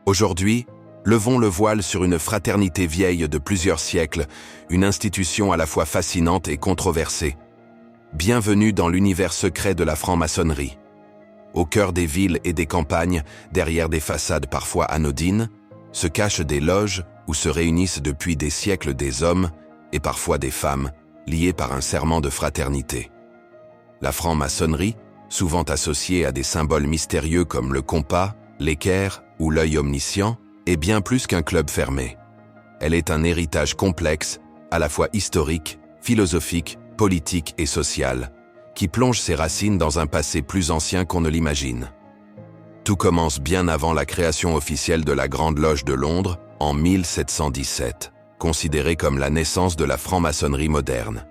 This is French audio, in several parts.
Aujourd'hui, levons le voile sur une fraternité vieille de plusieurs siècles, une institution à la fois fascinante et controversée. Bienvenue dans l'univers secret de la franc-maçonnerie. Au cœur des villes et des campagnes, derrière des façades parfois anodines, se cachent des loges où se réunissent depuis des siècles des hommes et parfois des femmes, liés par un serment de fraternité. La franc-maçonnerie, souvent associée à des symboles mystérieux comme le compas, l'équerre ou l'œil omniscient, est bien plus qu'un club fermé. Elle est un héritage complexe, à la fois historique, philosophique, politique et social, qui plonge ses racines dans un passé plus ancien qu'on ne l'imagine. Tout commence bien avant la création officielle de la Grande Loge de Londres, en 1717, considérée comme la naissance de la franc-maçonnerie moderne.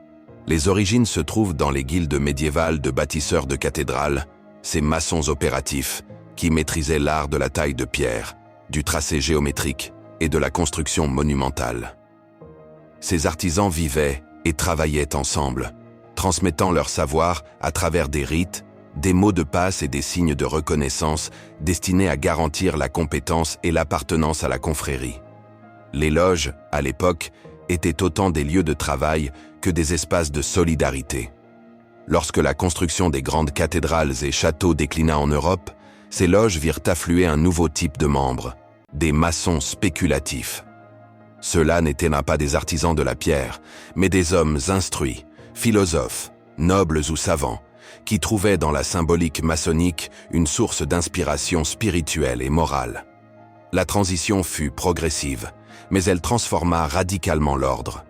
Les origines se trouvent dans les guildes médiévales de bâtisseurs de cathédrales, ces maçons opératifs qui maîtrisaient l'art de la taille de pierre, du tracé géométrique et de la construction monumentale. Ces artisans vivaient et travaillaient ensemble, transmettant leur savoir à travers des rites, des mots de passe et des signes de reconnaissance destinés à garantir la compétence et l'appartenance à la confrérie. Les loges, à l'époque, étaient autant des lieux de travail que des espaces de solidarité. Lorsque la construction des grandes cathédrales et châteaux déclina en Europe, ces loges virent affluer un nouveau type de membres, des maçons spéculatifs. Ceux-là n'étaient pas des artisans de la pierre, mais des hommes instruits, philosophes, nobles ou savants, qui trouvaient dans la symbolique maçonnique une source d'inspiration spirituelle et morale. La transition fut progressive, mais elle transforma radicalement l'ordre.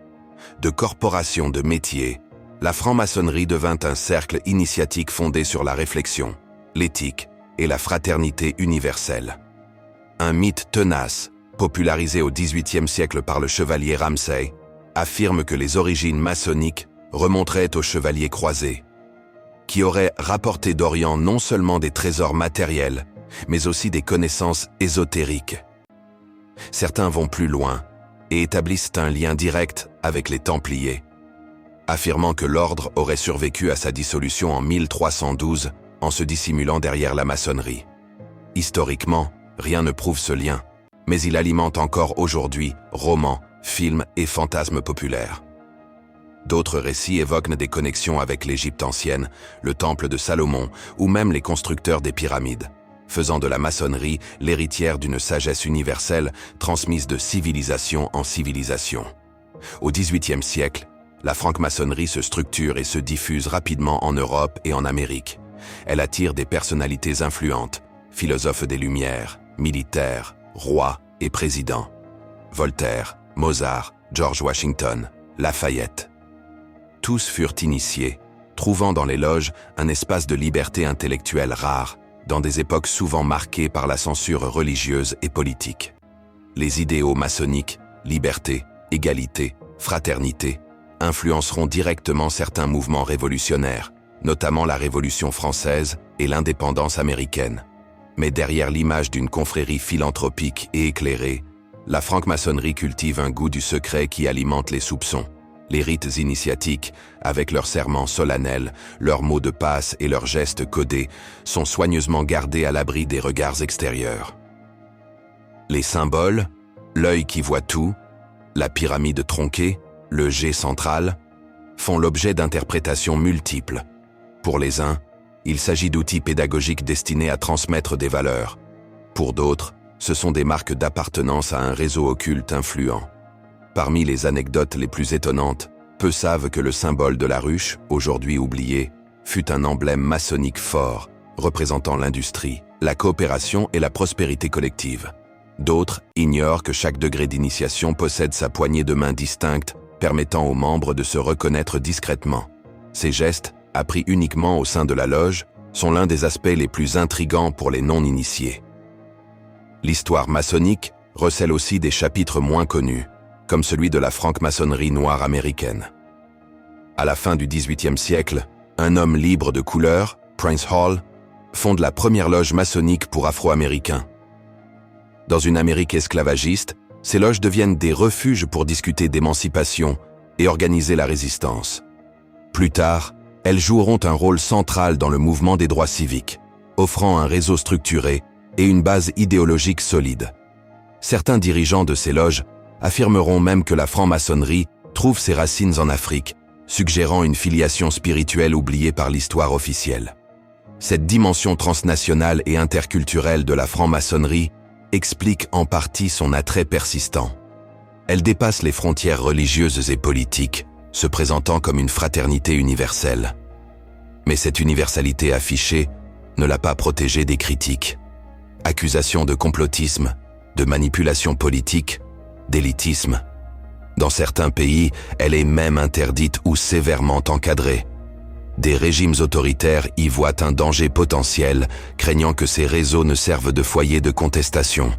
De corporation de métiers, la franc-maçonnerie devint un cercle initiatique fondé sur la réflexion, l'éthique et la fraternité universelle. Un mythe tenace, popularisé au XVIIIe siècle par le chevalier Ramsay, affirme que les origines maçonniques remonteraient aux chevaliers croisés, qui auraient rapporté d'Orient non seulement des trésors matériels, mais aussi des connaissances ésotériques. Certains vont plus loin et établissent un lien direct avec les Templiers, affirmant que l'ordre aurait survécu à sa dissolution en 1312 en se dissimulant derrière la maçonnerie. Historiquement, rien ne prouve ce lien, mais il alimente encore aujourd'hui romans, films et fantasmes populaires. D'autres récits évoquent des connexions avec l'Égypte ancienne, le temple de Salomon ou même les constructeurs des pyramides, faisant de la maçonnerie l'héritière d'une sagesse universelle transmise de civilisation en civilisation. Au XVIIIe siècle, la franc-maçonnerie se structure et se diffuse rapidement en Europe et en Amérique. Elle attire des personnalités influentes, philosophes des Lumières, militaires, rois et présidents. Voltaire, Mozart, George Washington, Lafayette. Tous furent initiés, trouvant dans les loges un espace de liberté intellectuelle rare, dans des époques souvent marquées par la censure religieuse et politique. Les idéaux maçonniques, liberté, égalité, fraternité, influenceront directement certains mouvements révolutionnaires, notamment la Révolution française et l'indépendance américaine. Mais derrière l'image d'une confrérie philanthropique et éclairée, la franc-maçonnerie cultive un goût du secret qui alimente les soupçons. Les rites initiatiques, avec leurs serments solennels, leurs mots de passe et leurs gestes codés, sont soigneusement gardés à l'abri des regards extérieurs. Les symboles, l'œil qui voit tout, la pyramide tronquée, le G central, font l'objet d'interprétations multiples. Pour les uns, il s'agit d'outils pédagogiques destinés à transmettre des valeurs. Pour d'autres, ce sont des marques d'appartenance à un réseau occulte influent. Parmi les anecdotes les plus étonnantes, peu savent que le symbole de la ruche, aujourd'hui oublié, fut un emblème maçonnique fort, représentant l'industrie, la coopération et la prospérité collective. D'autres ignorent que chaque degré d'initiation possède sa poignée de main distincte, permettant aux membres de se reconnaître discrètement. Ces gestes, appris uniquement au sein de la loge, sont l'un des aspects les plus intrigants pour les non-initiés. L'histoire maçonnique recèle aussi des chapitres moins connus, comme celui de la franc-maçonnerie noire américaine. À la fin du XVIIIe siècle, un homme libre de couleur, Prince Hall, fonde la première loge maçonnique pour Afro-Américains. Dans une Amérique esclavagiste, ces loges deviennent des refuges pour discuter d'émancipation et organiser la résistance. Plus tard, elles joueront un rôle central dans le mouvement des droits civiques, offrant un réseau structuré et une base idéologique solide. Certains dirigeants de ces loges affirmeront même que la franc-maçonnerie trouve ses racines en Afrique, suggérant une filiation spirituelle oubliée par l'histoire officielle. Cette dimension transnationale et interculturelle de la franc-maçonnerie explique en partie son attrait persistant. Elle dépasse les frontières religieuses et politiques, se présentant comme une fraternité universelle. Mais cette universalité affichée ne l'a pas protégée des critiques. Accusations de complotisme, de manipulation politique, d'élitisme. Dans certains pays, elle est même interdite ou sévèrement encadrée. Des régimes autoritaires y voient un danger potentiel, craignant que ces réseaux ne servent de foyer de contestation.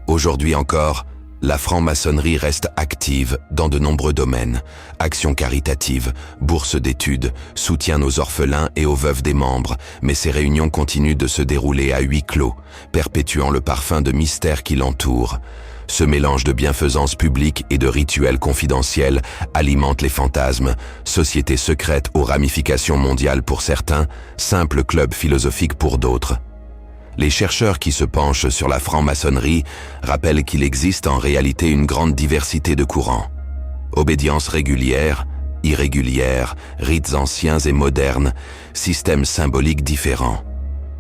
Aujourd'hui encore, la franc-maçonnerie reste active dans de nombreux domaines. Actions caritatives, bourses d'études, soutien aux orphelins et aux veuves des membres, mais ces réunions continuent de se dérouler à huis clos, perpétuant le parfum de mystère qui l'entoure. Ce mélange de bienfaisance publique et de rituels confidentiels alimente les fantasmes, sociétés secrètes aux ramifications mondiales pour certains, simples clubs philosophiques pour d'autres. Les chercheurs qui se penchent sur la franc-maçonnerie rappellent qu'il existe en réalité une grande diversité de courants. Obédience régulière, irrégulière, rites anciens et modernes, systèmes symboliques différents.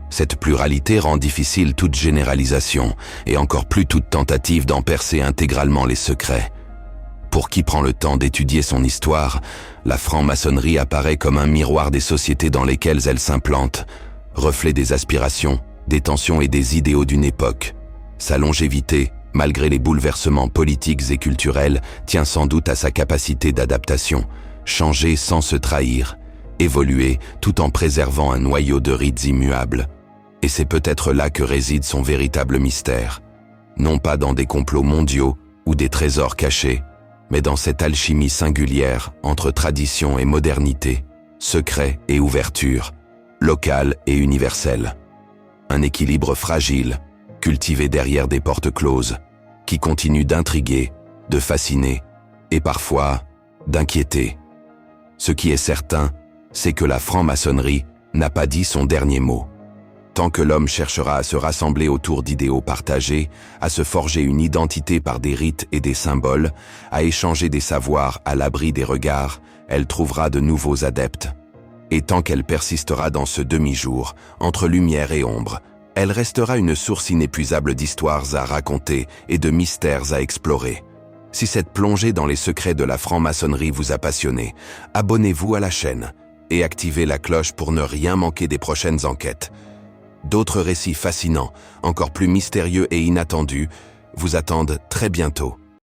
Cette pluralité rend difficile toute généralisation et encore plus toute tentative d'en percer intégralement les secrets. Pour qui prend le temps d'étudier son histoire, la franc-maçonnerie apparaît comme un miroir des sociétés dans lesquelles elle s'implante, reflet des aspirations, des tensions et des idéaux d'une époque. Sa longévité, malgré les bouleversements politiques et culturels, tient sans doute à sa capacité d'adaptation, changer sans se trahir, évoluer tout en préservant un noyau de rites immuables. Et c'est peut-être là que réside son véritable mystère. Non pas dans des complots mondiaux ou des trésors cachés, mais dans cette alchimie singulière entre tradition et modernité, secret et ouverture, local et universel. Un équilibre fragile, cultivé derrière des portes closes, qui continue d'intriguer, de fasciner et parfois d'inquiéter. Ce qui est certain, c'est que la franc-maçonnerie n'a pas dit son dernier mot. Tant que l'homme cherchera à se rassembler autour d'idéaux partagés, à se forger une identité par des rites et des symboles, à échanger des savoirs à l'abri des regards, elle trouvera de nouveaux adeptes. Et tant qu'elle persistera dans ce demi-jour, entre lumière et ombre, elle restera une source inépuisable d'histoires à raconter et de mystères à explorer. Si cette plongée dans les secrets de la franc-maçonnerie vous a passionné, abonnez-vous à la chaîne et activez la cloche pour ne rien manquer des prochaines enquêtes. D'autres récits fascinants, encore plus mystérieux et inattendus, vous attendent très bientôt.